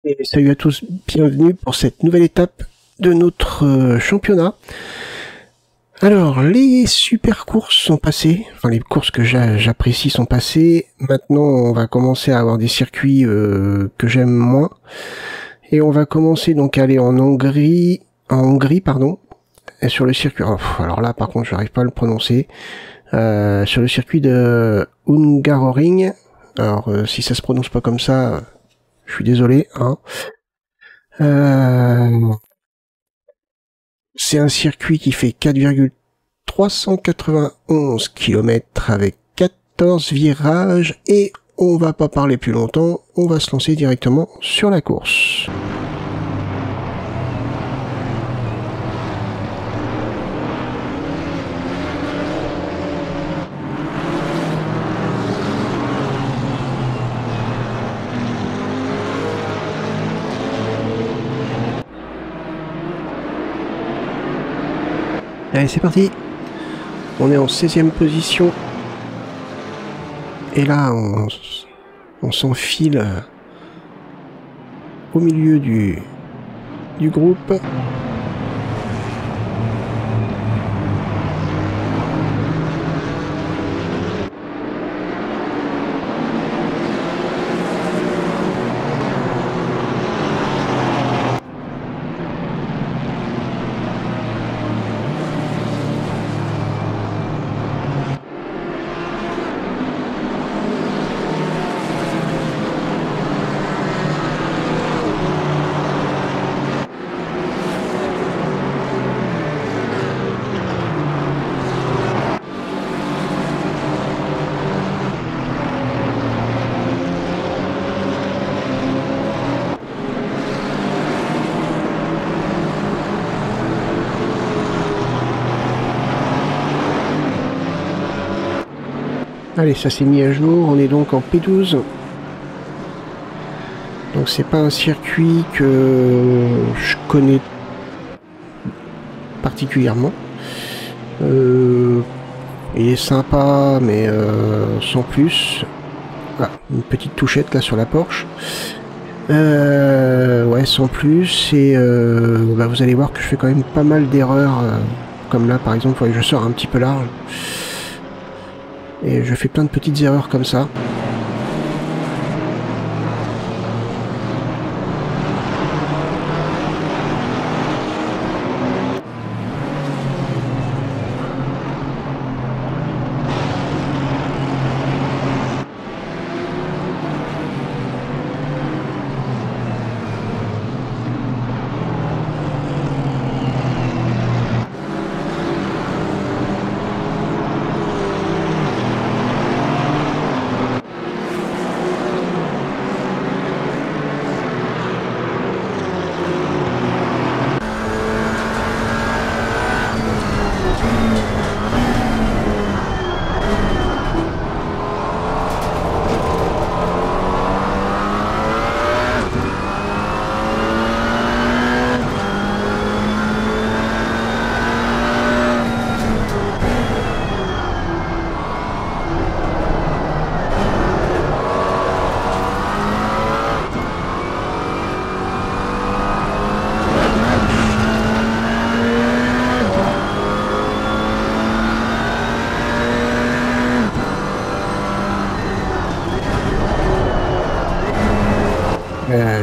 Et salut à tous, bienvenue pour cette nouvelle étape de notre championnat. Alors, les super courses sont passées, enfin les courses que j'apprécie sont passées. Maintenant, on va commencer à avoir des circuits que j'aime moins. Et on va commencer donc à aller en Hongrie, pardon, et sur le circuit. Alors là, par contre, je n'arrive pas à le prononcer. Sur le circuit de Hungaroring. Alors, si ça se prononce pas comme ça, je suis désolé, hein. C'est un circuit qui fait 4,391 km avec 14 virages et on va pas parler plus longtemps, on va se lancer directement sur la course. Allez, c'est parti. On est en 16e position. Et là, on s'enfile au milieu du groupe. Allez, ça s'est mis à jour, on est donc en P12. Donc c'est pas un circuit que je connais particulièrement. Il est sympa, mais sans plus. Ah, une petite touchette là sur la Porsche. Ouais, sans plus. Et vous allez voir que je fais quand même pas mal d'erreurs. Comme là, par exemple, je sors un petit peu large. Et je fais plein de petites erreurs comme ça.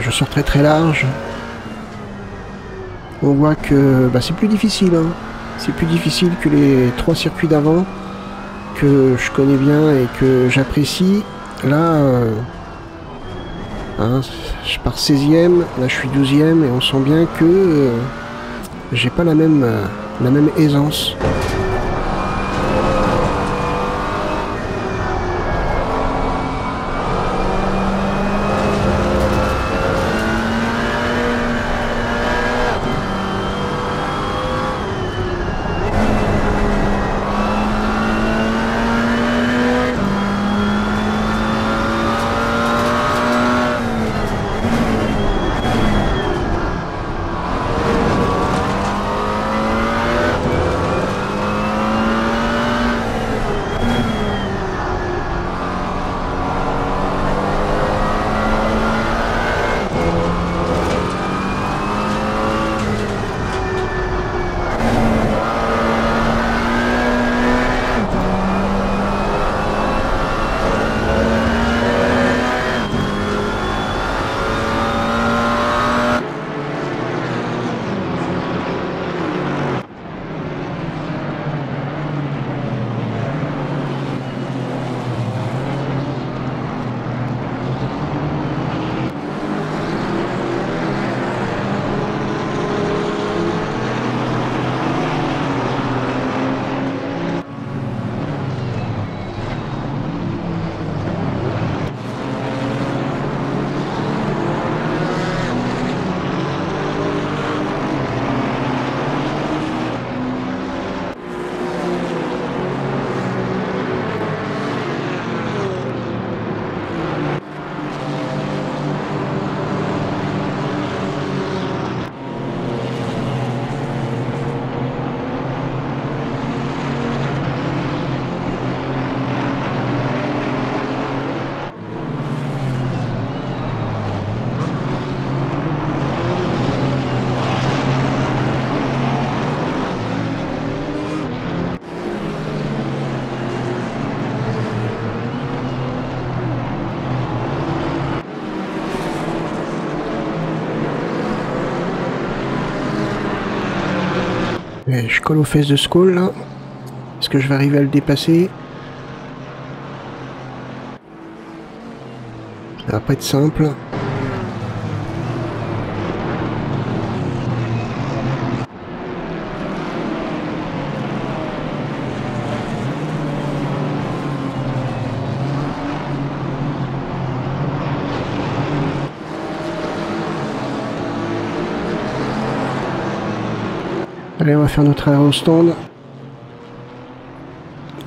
Je sors très large. On voit que c'est plus difficile. Hein. C'est plus difficile que les 3 circuits d'avant que je connais bien et que j'apprécie. Là, je pars 16e, là je suis 12e et on sent bien que j'ai pas la même aisance. Ouais, je colle aux fesses de Skull là. Est-ce que je vais arriver à le dépasser? Ça va pas être simple. Allez, on va faire notre arrêt au stand.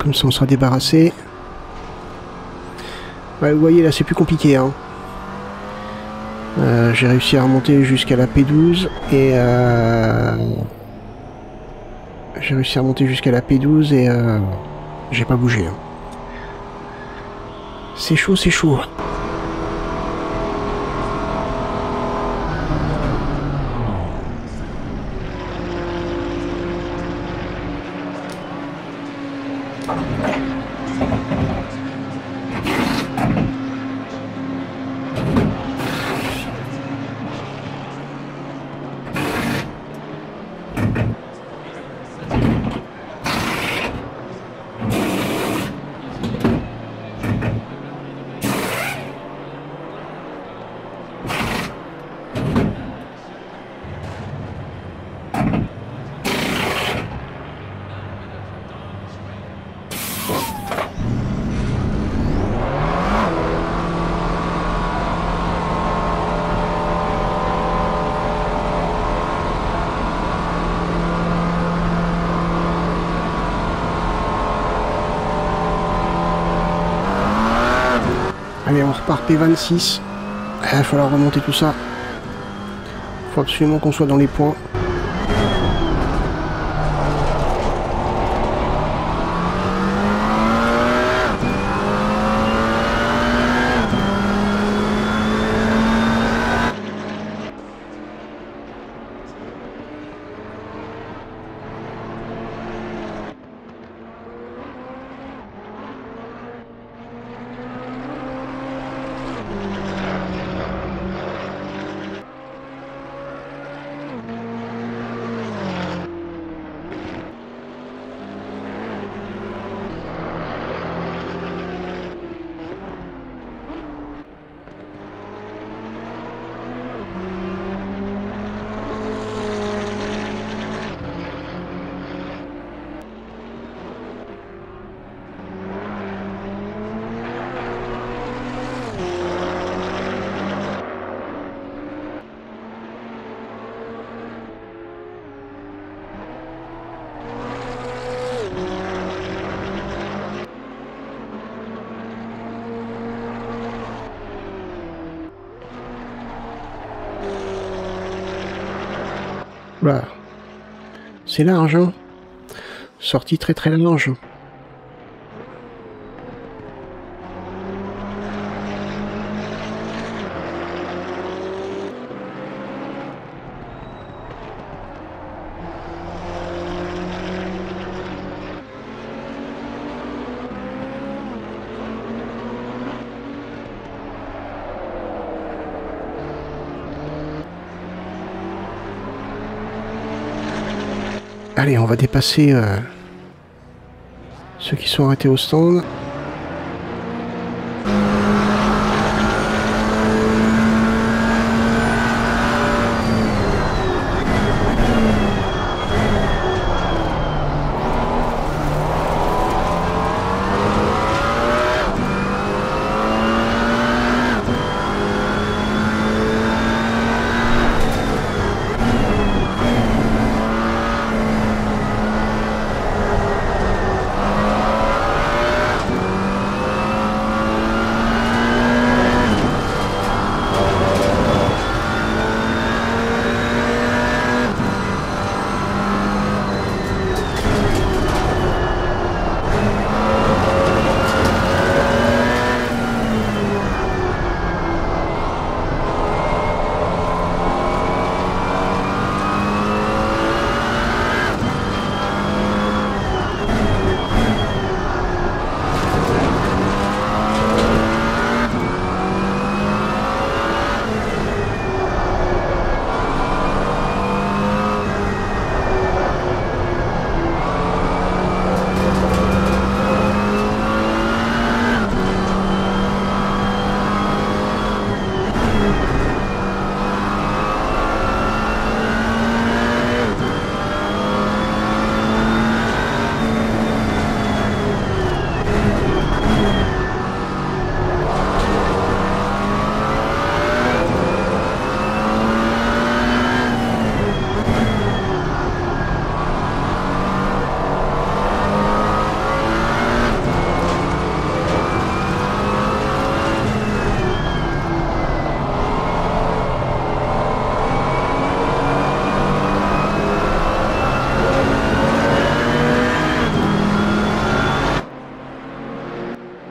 Comme ça, on sera débarrassé. Ouais, vous voyez, là, c'est plus compliqué. Hein. J'ai réussi à remonter jusqu'à la P12 et j'ai réussi à remonter jusqu'à la P12 et j'ai pas bougé. Hein. C'est chaud, c'est chaud. Allez, on repart P26. Il va falloir remonter tout ça. Il faut absolument qu'on soit dans les points. Voilà. C'est large, hein. Sortie très très large. Allez, on va dépasser ceux qui sont arrêtés au stand.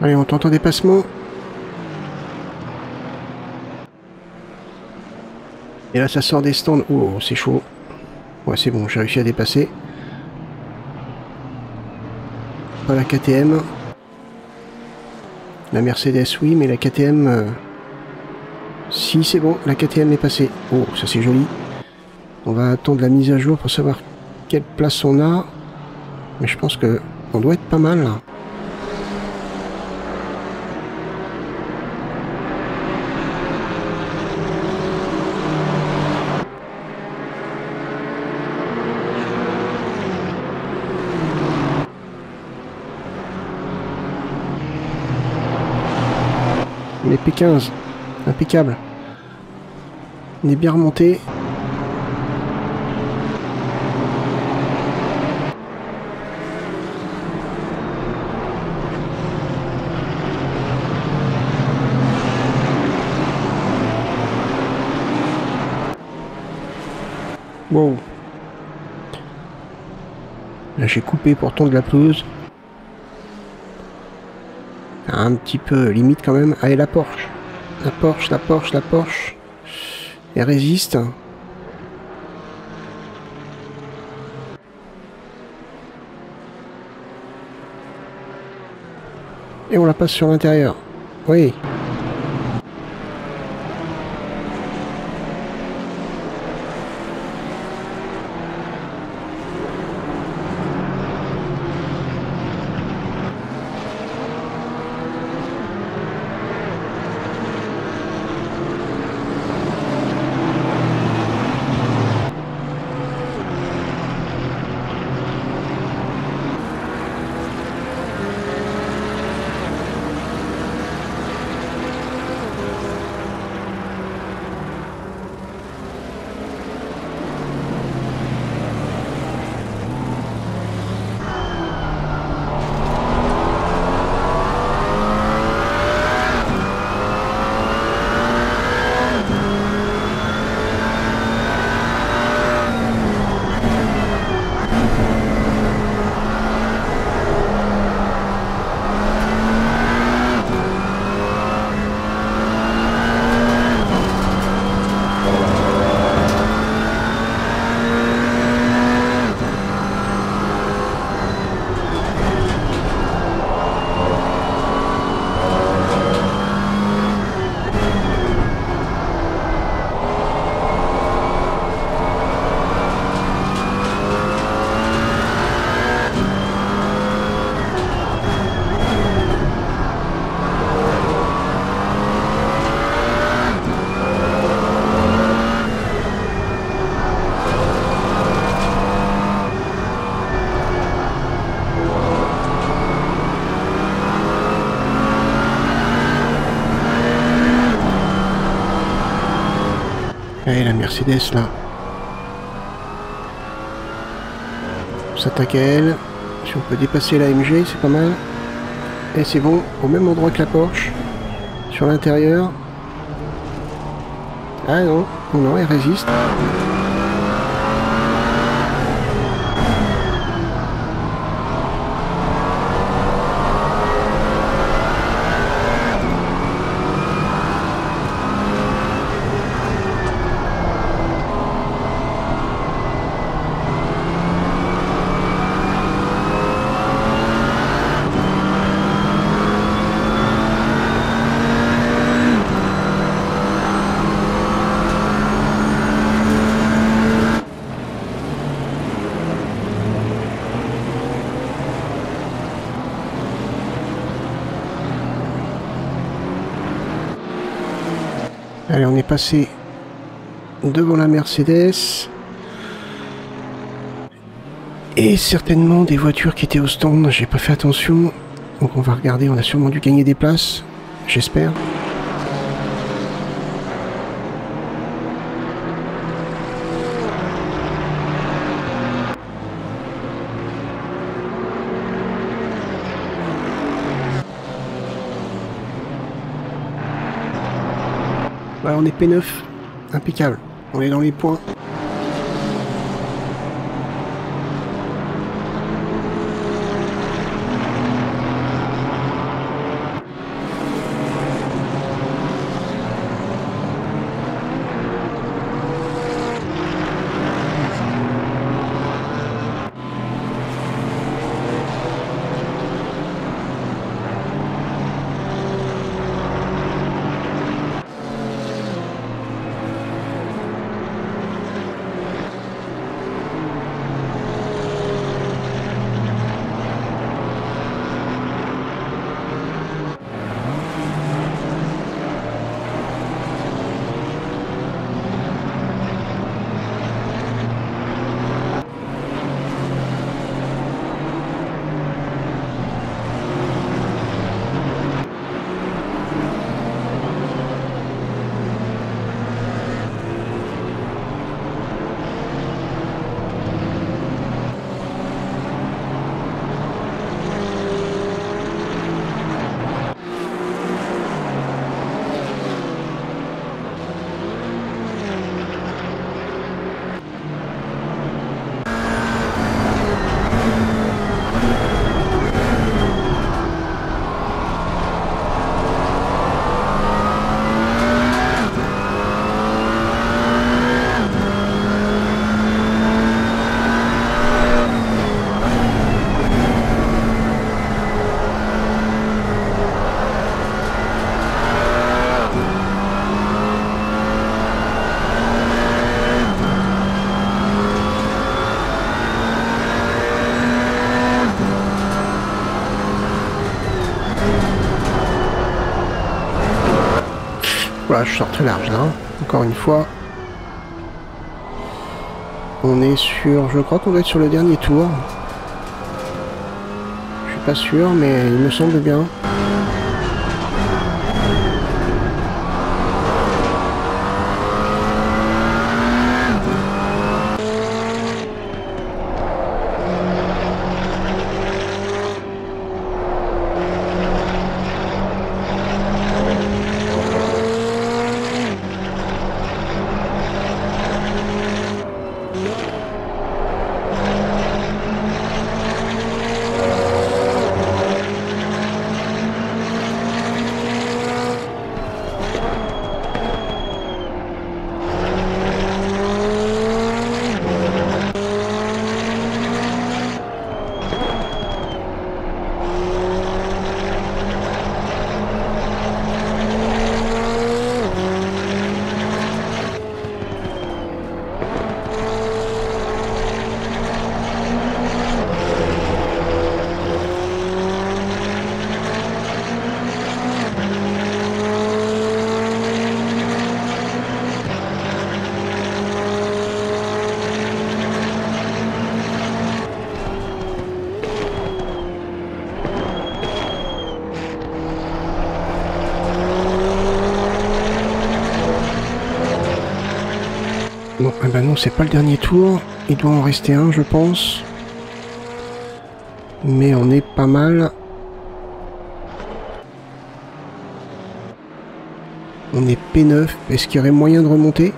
Allez, on tente un dépassement. Et là, ça sort des stands. Oh, c'est chaud. Ouais, c'est bon, j'ai réussi à dépasser. Pas la KTM. La Mercedes, oui, mais la KTM... Si, c'est bon, la KTM est passée. Oh, ça c'est joli. On va attendre la mise à jour pour savoir quelle place on a. Mais je pense que on doit être pas mal, là. On est P15. Impeccable. On est bien remonté. Wow. Là j'ai coupé pour tondre la pelouse. Un petit peu limite quand même. Allez, la Porsche. La Porsche, la Porsche, la Porsche. Elle résiste. Et on la passe sur l'intérieur. Oui. Allez, la Mercedes là. On s'attaque à elle. Si on peut dépasser la MG, c'est pas mal. Et c'est bon, au même endroit que la Porsche. Sur l'intérieur. Ah non, non, elle résiste. Allez, on est passé devant la Mercedes. Et certainement des voitures qui étaient au stand, j'ai pas fait attention. Donc on va regarder, on a sûrement dû gagner des places, j'espère. Voilà, on est P9, impeccable, on est dans les points. Voilà, je sors très large là. Encore une fois. On est sur... Je crois qu'on doit être sur le dernier tour. Je suis pas sûr, mais il me semble bien. Non, bah non, c'est pas le dernier tour. Il doit en rester un, je pense. Mais on est pas mal. On est P9. Est-ce qu'il y aurait moyen de remonter?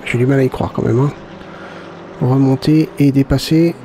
J'ai du mal à y croire quand même. Hein. Remonter et dépasser.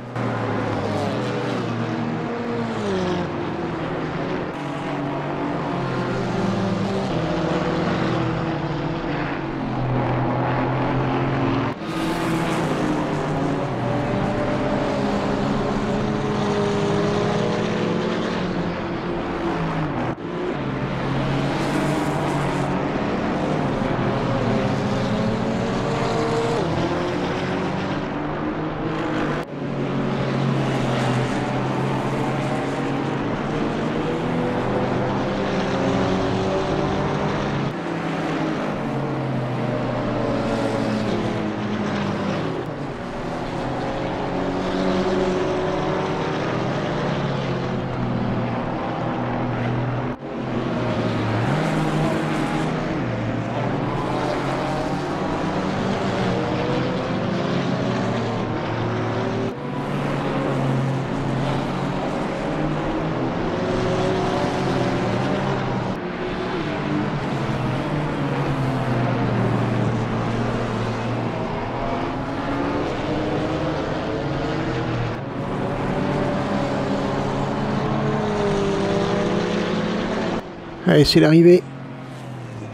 Allez, c'est l'arrivée.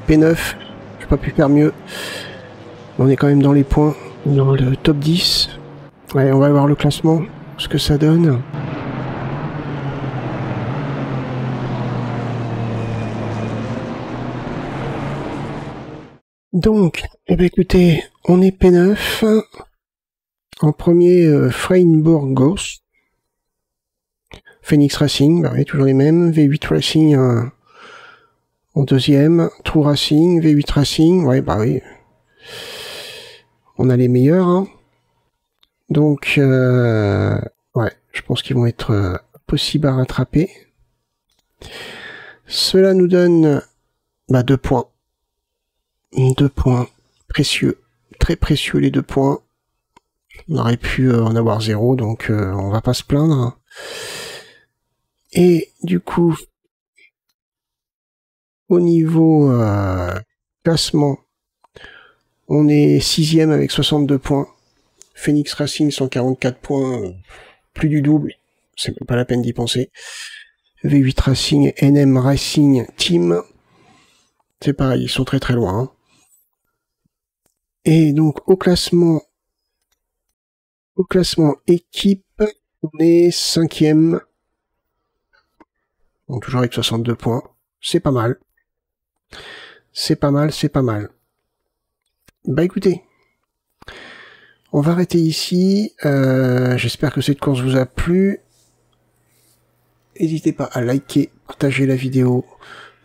P9. J'ai pas pu faire mieux. On est quand même dans les points. Dans le top 10. Allez, on va voir le classement. Ce que ça donne. Donc, eh bien, écoutez, on est P9. En premier, Freiburg Ghost. Phoenix Racing, bah oui, toujours les mêmes. V8 Racing en deuxième. True Racing, V8 Racing, ouais, bah oui. On a les meilleurs. Hein. Donc, ouais, je pense qu'ils vont être possibles à rattraper. Cela nous donne 2 points. 2 points précieux. Très précieux les 2 points. On aurait pu en avoir 0, donc on va pas se plaindre. Et du coup, au niveau classement, on est 6e avec 62 points. Phoenix Racing 144 points, plus du double, c'est même pas la peine d'y penser. V8 Racing, NM Racing Team, c'est pareil, ils sont très très loin. Hein. Et donc au classement équipe, on est 5e. Donc toujours avec 62 points. C'est pas mal. C'est pas mal, c'est pas mal. Bah écoutez, on va arrêter ici. J'espère que cette course vous a plu. N'hésitez pas à liker, partager la vidéo,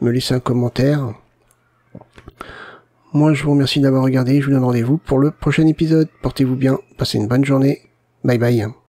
me laisser un commentaire. Moi, je vous remercie d'avoir regardé. Je vous donne rendez-vous pour le prochain épisode. Portez-vous bien. Passez une bonne journée. Bye bye.